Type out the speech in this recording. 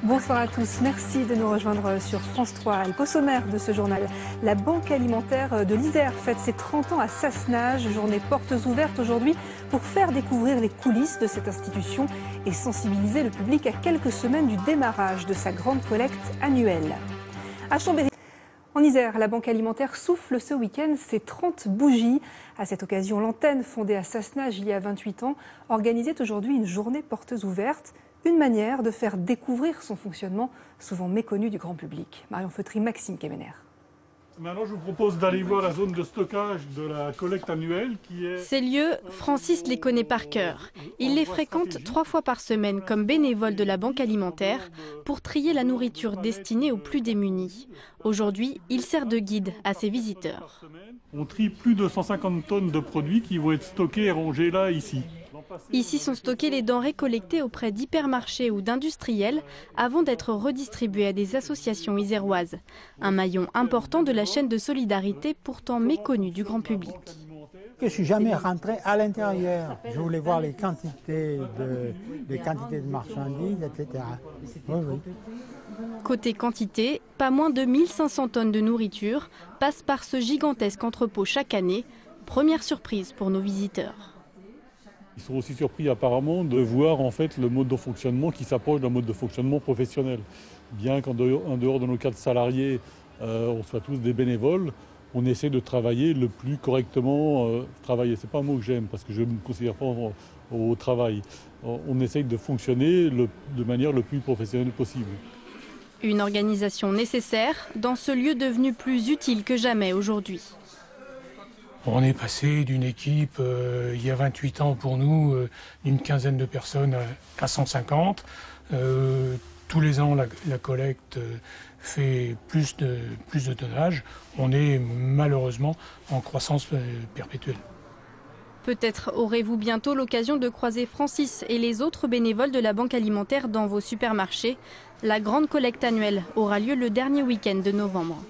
Bonsoir à tous, merci de nous rejoindre sur France 3. Le sommaire de ce journal, la Banque alimentaire de l'Isère fête ses 30 ans à Sassenage, journée portes ouvertes aujourd'hui pour faire découvrir les coulisses de cette institution et sensibiliser le public à quelques semaines du démarrage de sa grande collecte annuelle. À Chambéry, en Isère, la Banque alimentaire souffle ce week-end ses 30 bougies. À cette occasion, l'antenne fondée à Sassenage il y a 28 ans organisait aujourd'hui une journée portes ouvertes. Une manière de faire découvrir son fonctionnement, souvent méconnu du grand public. Marion Feutry, Maxime Kemener. Maintenant, je vous propose d'aller voir la zone de stockage de la collecte annuelle qui est... Ces lieux, Francis les connaît par cœur. Il les fréquente 3 fois par semaine comme bénévole de la Banque alimentaire pour trier la nourriture destinée aux plus démunis. Aujourd'hui, il sert de guide à ses visiteurs. On trie plus de 150 tonnes de produits qui vont être stockés et rangés là, ici. Ici sont stockées les denrées collectées auprès d'hypermarchés ou d'industriels avant d'être redistribuées à des associations iséroises. Un maillon important de la chaîne de solidarité pourtant méconnue du grand public. Je ne suis jamais rentré à l'intérieur. Je voulais voir les quantités de marchandises, etc. Oui, oui. Côté quantité, pas moins de 1500 tonnes de nourriture passent par ce gigantesque entrepôt chaque année. Première surprise pour nos visiteurs. Ils sont aussi surpris apparemment de voir en fait le mode de fonctionnement qui s'approche d'un mode de fonctionnement professionnel. Bien qu'en dehors de nos cadres salariés, on soit tous des bénévoles, on essaie de travailler le plus correctement. Travailler, c'est pas un mot que j'aime parce que je ne me considère pas au travail. On essaye de fonctionner de manière le plus professionnelle possible. Une organisation nécessaire dans ce lieu devenu plus utile que jamais aujourd'hui. On est passé d'une équipe, il y a 28 ans pour nous, d'une quinzaine de personnes à 150. Tous les ans, la collecte fait plus de tonnage. On est malheureusement en croissance perpétuelle. Peut-être aurez-vous bientôt l'occasion de croiser Francis et les autres bénévoles de la Banque alimentaire dans vos supermarchés. La grande collecte annuelle aura lieu le dernier week-end de novembre.